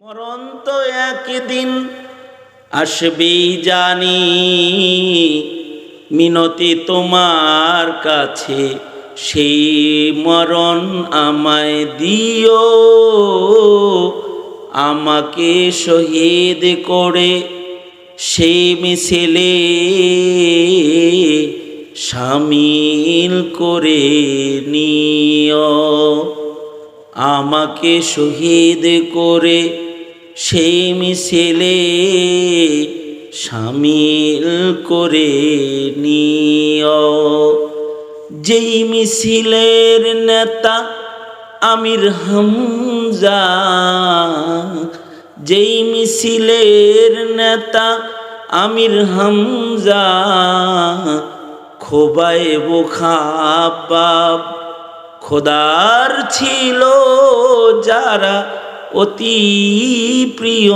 মরণ তো একদিন আসবেই জানি, মিনতি তোমার কাছে সেই মরণ আমায় দিও। আমাকে শহীদ করে সেই মিছিলে শামিল করে নিও। আমাকে শহীদ করে সেই মিছিলে শামিল করে নিও। যেই মিছিলের নেতা আমির হামজা, যেই মিছিলের নেতা আমির হামজা, খোবায়েব খাব্বাব খোদার ছিল যারা অতি প্রিয়,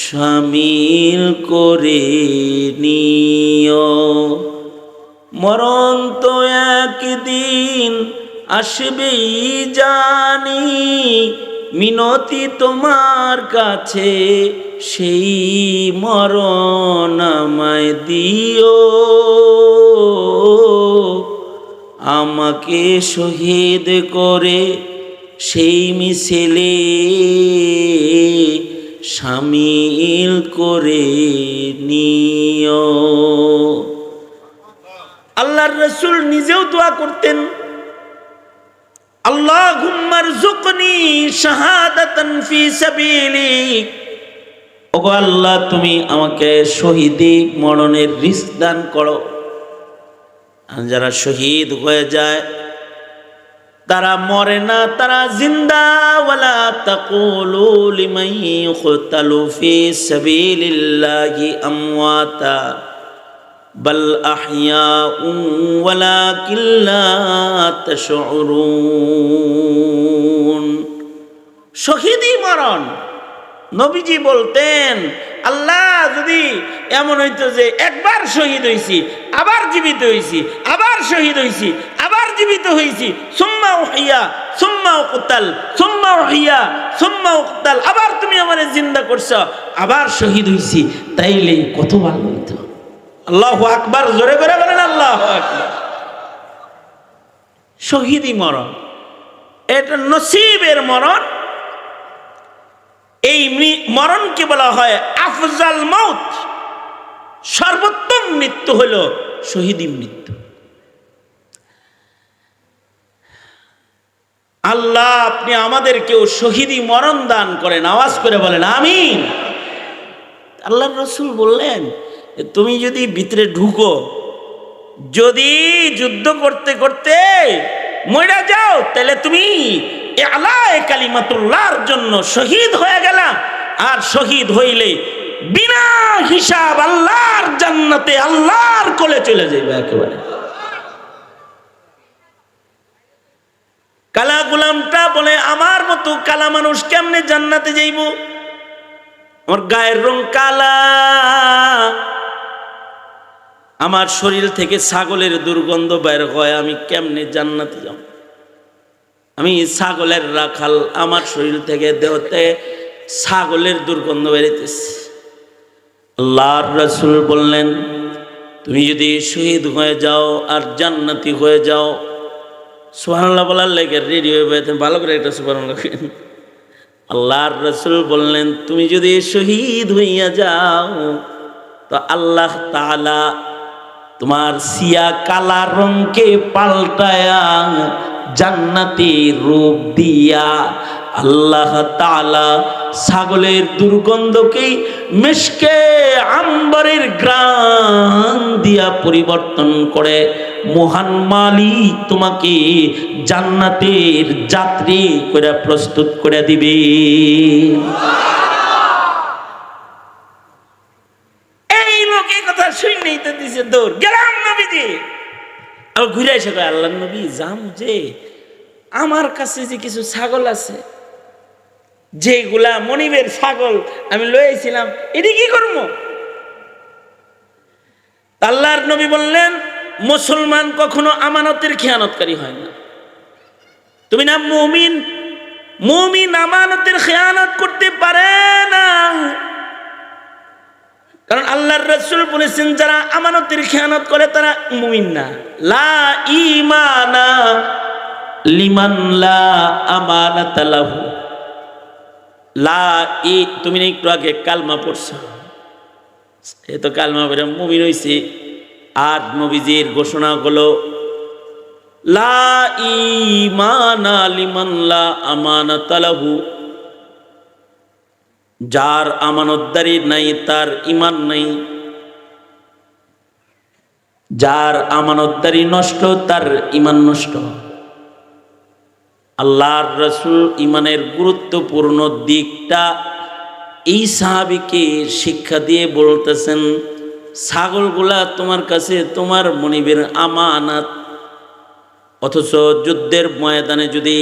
শামিল করে নিও। মরণ তো একদিন আসবেই জানি, মিনতি তোমার কাছে সেই মরণ আমায় দিও। আমাকে শহীদ করে সেই মিছিলে শামিল করে নিও। আল্লাহর রাসূল নিজেও দোয়া করতেন, আল্লাহুম্মা রযুকনি শাহাদাতান ফি সাবিলিক। ওগো আল্লাহ, তুমি আমাকে শহীদি মরণের রিজক দান করো। যারা শহীদ হয়ে যায় তারা মরে না, তারা জিন্দা। ওয়ালা তাকুলু লিমান ইউকতালু ফি সাবিলিল্লাহি আমওয়াতা বাল আহইয়াউ ওয়ালাকিন লা তাশউরুন। শহীদি মরণ, নবীজি বলতেন, আল্লাহ যদি এমন হইতো যে একবার শহীদ হইছি, আবার জীবিত হইছি, আবার শহীদ হইছি, আবার জীবিত হইছি, সুম্মা উহিয়া সুম্মা উকতাল সুম্মা উহিয়া সুম্মা উকতাল, আবার তুমি আমারে জিন্দা করছো, আবার শহীদ হইছি, তাইলে কত ভালো হইতো। আল্লাহু আকবার, জোরে করে বলেন আল্লাহু আকবার। শহীদি মরণ এটা নসিবের মরণ। এই মরণকে বলা হয় আফজাল মউত, সর্বোত্তম মৃত্যু হলো শহীদি মৃত্যু। আল্লাহ আপনি আমাদেরকেও শহীদি মরণ দান করেন, আওয়াজ করে বলেন আমিন। আল্লাহর রাসূল বললেন, তুমি যদি ভিতরে ঢুকো, যদি যুদ্ধ করতে করতে মরে যাও, তাহলে তুমি ইলায়ে কালিমাতুল্লাহর জন্য শহীদ হয়ে গেলা। আর শহীদ হইলে বিনা হিসাব আল্লাহর জান্নাতে আল্লাহর কোলে চলে যাবে একেবারে। কালা গোলামটা বলে, আমার মতো কালা মানুষ কেমনে জান্নাতে যাইব? আমার গায়ের রং কালা, আমার শরীর থেকে ছাগলের দুর্গন্ধ বের হয়, আমি কেমনে জান্নাতে যাব? আমি ছাগলের রাখাল, আমার শরীর থেকে দেহতে ছাগলের দুর্গন্ধ বেরিতেছে। আল্লাহর রাসূল বললেন, তুমি যদি শহীদ হয়ে যাও আর জান্নাতি হয়ে যাও, সুবহানাল্লাহ বলার লেগে রেডি হয়ে বেতেন, ভালো করে একটা সুবহানাল্লাহ। আল্লাহর রাসূল বললেন, তুমি যদি শহীদ হইয়া যাও তো আল্লাহ তাআলা তোমার সিয়া কালা রঙকে পাল্টায়া জান্নাতি রূপ দিয়া আল্লাহ তাআলা ছাগলের দুর্গন্ধকে মিশকে আম্বরের গ্রান দিয়া পরিবর্তন করে মহান মালিক তোমাকে জান্নাতের যাত্রী করে প্রস্তুত করে দিবে। এই লোকে কথা শুনেই তো দিছে দৌড়, গেলাম নবীজি। আর ঘুরে এসে কয়, আল্লাহর নবী জাম যে আমার কাছে যে কিছু ছাগল আছে, যেগুলা মনিবের ছাগল আমি লইছিলাম, এটি কি করবো? আল্লাহর নবী বললেন, মুসলমান কখনো আমানতের খেয়ানতকারী হয় না। তুমি না মুমিন, মুমিন আমানতের কারণ আল্লাহর রাসূল বলেছেন যারা আমানতের খেয়ানত করে তারা মুমিন না। লা ঈমানা লিমান লা আমানাতা লাহু। তুমি একটু আগে কালমা পড়ছো, এ তো কালমা পড়ে মুমিন হইছে। আর নবীজির ঘোষণা হলো লা ঈমানা লিমান লা আমানাতা লাহু, যার আমানতদারি নাই তার ঈমান নাই, যার আমানতদারি নষ্ট তার ঈমান নষ্ট। আল্লাহর রাসূল ঈমানের গুরুত্বপূর্ণ দিকটা এই সাহাবীকে শিক্ষা দিয়ে বলতেছেন, ছাগলগুলা তোমার কাছে তোমার মনিবের আমানত, অথচ যুদ্ধের ময়দানে যদি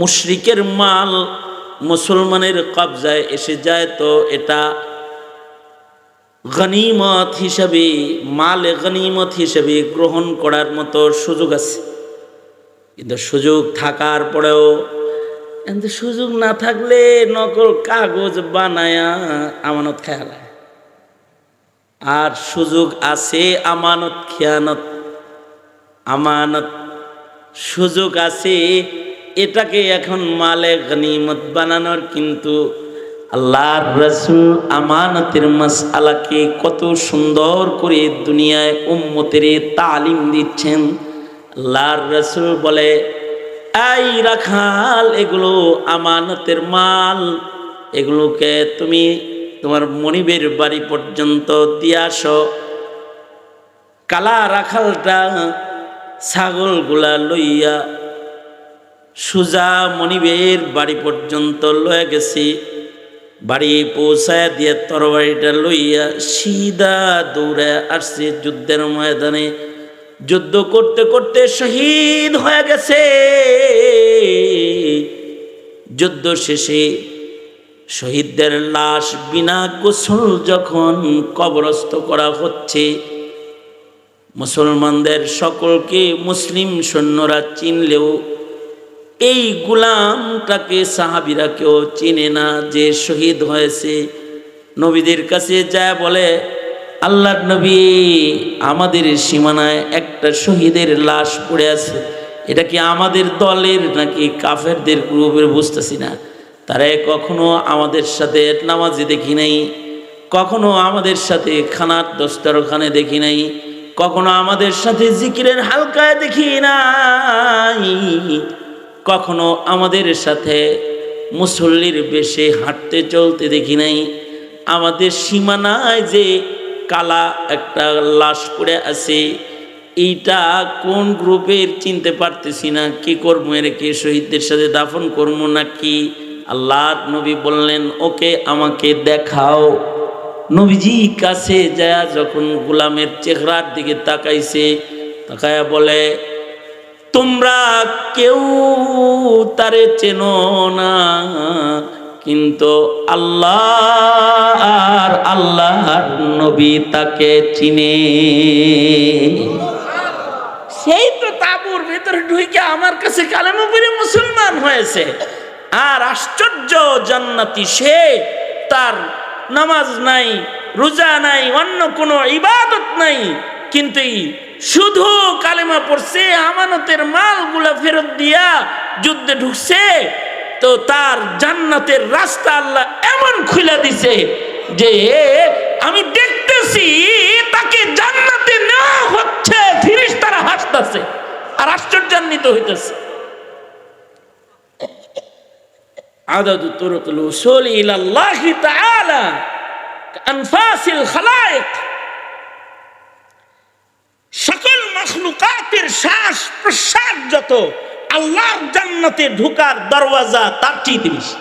মুশরিকের মাল মুসলমানের কবজায় এসে যায় তো এটা গনিমত হিসাবে, মালে গনিমত হিসাবে গ্রহণ করার মতো সুযোগ আছে। কিন্তু সুযোগ থাকার পরেও, কিন্তু সুযোগ না থাকলে নকল কাগজ বানায়া আমানত খেয়ালা। আর সুযোগ আছে আমানত খেয়ানত, আমানত সুযোগ আছে এটাকে এখন মালে গনিমত বানানোর। কিন্তু আল্লাহর রাসূল আমানতের মাসআলাকে কত সুন্দর করে দুনিয়ায় উম্মতের তালিম দিচ্ছেন। আল্লাহর রাসূল বলে, এই রাখাল, এগুলো আমানতের মাল, এগুলোকে তুমি তোমার মনিবের বাড়ি পর্যন্ত দিয়ে আসো। কালা রাখালটা ছাগলগুলা লইয়া সুজা মনিবের বাড়ি পর্যন্ত লয়ে গেছি। বাড়ি পৌঁছায় দিয়ে তরবারিটা লইয়া সিধা দৌড়ে আসছে যুদ্ধের ময়দানে। যুদ্ধ করতে করতে শহীদ হয়ে গেছে। যুদ্ধ শেষে শহীদদের লাশ বিনা গোসল যখন কবরস্থ করা হচ্ছে, মুসলমানদের সকলকে মুসলিম সৈন্যরা চিনলেও এই গোলামটাকে সাহাবীরা কেউ চিনে না যে শহীদ হয়েছে। নবীদের কাছে যায় বলে, আল্লাহর নবী, আমাদের সীমানায় একটা শহীদের লাশ পড়ে আছে, এটা কি আমাদের দলের নাকি কাফেরদের গ্রুপের বুঝতেছি না। তারা কখনো আমাদের সাথে নামাজে দেখি নাই, কখনো আমাদের সাথে খানার দস্তরখানে দেখি নাই, কখনো আমাদের সাথে জিকিরের হালকায় দেখি নাই, কখনো আমাদের সাথে মুসল্লির বেশে হাঁটতে চলতে দেখি নাই। আমাদের সীমানায় যে কালা একটা লাশ পড়ে আছে, এইটা কোন গ্রুপের চিনতে পারতেছি না। কি করবো, এরকে শহীদদের সাথে দাফন করবো নাকি? আল্লাহর নবী বললেন, ওকে আমাকে দেখাও। নবীজি কাছে যায় যখন গোলামের চেহারার দিকে তাকাইছে, তাকায়া বলে, তোমরা কেউ তারে চেনো না, কিন্তু আল্লাহ আর আল্লাহর নবী তাকে চিনে। সেই তো তাঁবুর ভিতরে ঢুকে আমার কাছে কালেমা পড়ে মুসলমান হয়েছে। আর আশ্চর্য, জান্নাতি সে, তার নামাজ নাই, রোজা নাই, অন্য কোনো ইবাদত নাই, কিন্তু শুধু কালেমা পড়ছে, আমানতের মালগুলা ফেরত দিয়া যুদ্ধে ঢুকছে, তো তার জান্নাতের রাস্তা আল্লাহ এমন খুলে দিছে যে আমি দেখতেছি তাকে জান্নাতে নেওয়া হচ্ছে, ফেরেশতারা হাসতেছে আর আশ্চর্যান্বিত হইতেছে। আদাদু তুরুকুল উসুল ইলাল্লাহি তাআলা আনফাসিল খালায়েক, সকল মাখলুকাতের শ্বাস প্রশ্বাস যত আল্লাহর জান্নাতে ঢোকার দরওয়াজা তার চেয়ে বেশি।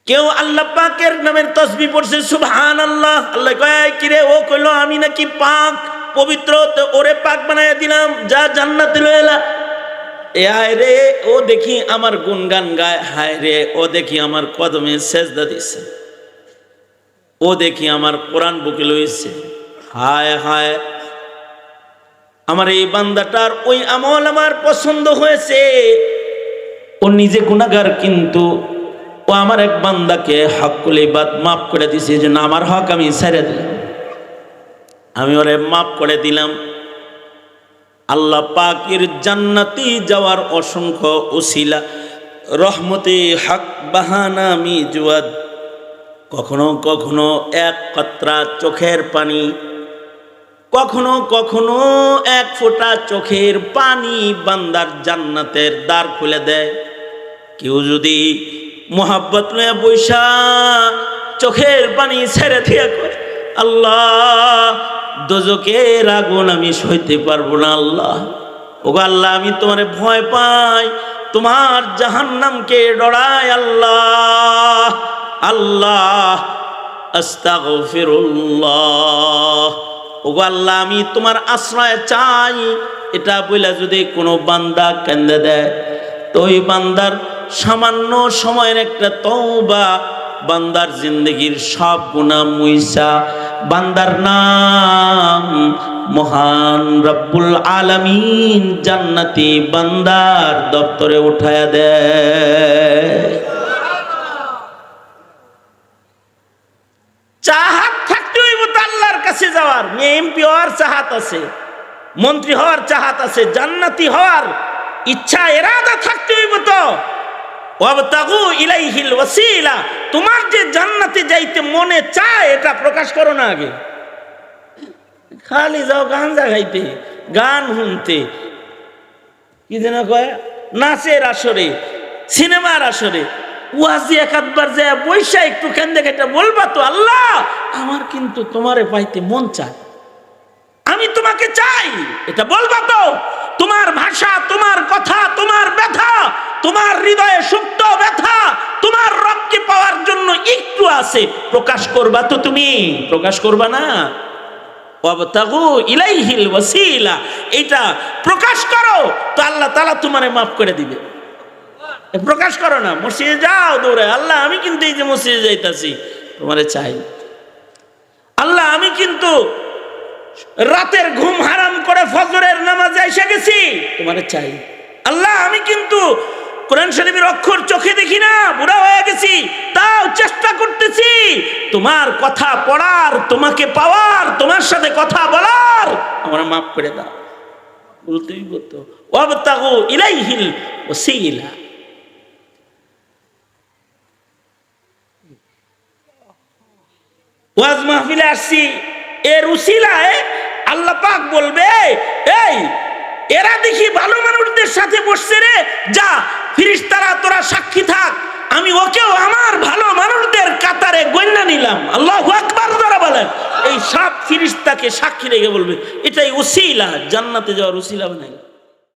কেউ আল্লাহ পাকের নামের তাসবিহ পড়ছে সুবহানাল্লাহ, আল্লাহ কয় কিরে, ও কইলো আমি নাকি পাক পবিত্র, তো ওরে পাক বানায়া দিলাম, যা জান্নাতে লইলা। এ হায় রে, ও দেখি আমার গুনগান গায়, হায় রে ও দেখি আমার কদমে সেজদা দিছে, ও দেখি আমার কোরআন বুকে লইছে, হায় হায় আমার এই বান্দাটার ওই আমল আমার পছন্দ হয়েছে। ও নিজে গুনাহগার কিন্তু ও আমার এক বান্দাকে হকুল ইবাদ মাফ করে দিছে, যে না আমার হক আমি ছেড়ে দিলাম, আমি ওরে মাফ করে দিলাম। আল্লাহ পাকের জান্নাতি যাওয়ার অসংখ্য ওসিলা, রহমতে হক বাহানা মিজওয়াদ। কখনো কখনো এক কতরা চোখের পানি, কখনো কখনো এক ফোঁটা চোখের পানি বান্দার জান্নাতের দ্বার খুলে দেয়। কেউ যদি মোহাব্বত নিয়ে বৈশা চোখের পানি ছেড়ে দিয়ে করে, আল্লাহ দোজকের আগুন আমি সইতে পারবো না, আল্লাহ ওগো আল্লাহ আমি তোমার ভয় পাই, তোমার জাহান্নামকে ডরাই, আল্লাহ আল্লাহ আস্তাগফিরুল্লাহ, ওগো আল্লাহ আমি তোমার আশ্রয় চাই। এটা বলে যদি কোনো বান্দা কেন্দে দেয়, তো ওই বান্দার সামান্য সময়ের একটা তওবা বান্দার জিন্দগির সব গুনাহ মুইসা বান্দার নাম মহান রব্বুল আলামিন জান্নাতি বান্দার দপ্তরে উঠায়া দেয়। চাহাত থাকতে হইব তো আল্লাহর কাছে যাওয়ার। এমপি হওয়ার চাহাত আছে, মন্ত্রী হওয়ার চাহাত আছে, জান্নাতি হওয়ার ইচ্ছা এরাদা থাকতে হইব তো। ওয়াবতাগু ইলাইহিল ওয়াসিলা, তোমার যে জান্নাতে যাইতে মনে চায় এটা প্রকাশ করো না আগে। খালি যাও গাঞ্জা খাইতে, গান শুনতে, কি যেন কয় নাচের আসরে, সিনেমার আসরে, ওয়াজি একাধবার যায় বৈশা একটু কেন্দে কেটে বলবা তো, আল্লাহ আমার কিন্তু তোমারে পাইতে মন চায়, আমি তোমাকে চাই, এটা বলবা তো। তোমার ভাষা, তোমার কথা, তোমার ব্যথা, তোমার হৃদয়ে সুপ্ত ব্যথা, তোমার রবকে পাওয়ার জন্য একটু আছে, প্রকাশ করবা তো, তুমি প্রকাশ করবা না। ওয়াবতাগু ইলাইহিল ওয়াসিলা, এটা প্রকাশ করো তো আল্লাহ তাআলা তোমারে মাফ করে দিবে। প্রকাশ করো না, মসজিদে যাও দৌড়ে, আল্লাহ আমি কিন্তু এই যে মসজিদে যাইতাছি তোমারে চাই, আল্লাহ আমি কিন্তু রাতের ঘুম হারাম করে ফজরের নামাজে এসে গেছি তোমারে চাই, আল্লাহ আমি কিন্তু কোরআন শরীফের অক্ষর চোখে দেখি না, বুড়া হয়ে গেছি, তাও চেষ্টা করতেছি তোমার কথা পড়ার, তোমাকে পাওয়ার, তোমার সাথে কথা বলার, আমার মাফ করে দাও। বলতেই বলতো ওয়াবতাগু ইলাইহিল ওয়াসিলা। ওয়াজ মাহফিলে আসছি, এর উসিলায় আল্লাহ পাক বলবে, এই এরা দেখি ভালো মানুষদের সাথে বসছে রে, যা ফেরেশতারা তোরা সাক্ষী থাক, আমি ওকেও আমার ভালো মানুষদের কাতারে গণ্য নিলাম। আল্লাহু আকবার যারা বলেন, এই সব ফেরেশতাকে সাক্ষী রেখে বলবে, এটাই উসিলা, জান্নাতে যাওয়ার উসিলা বানাই।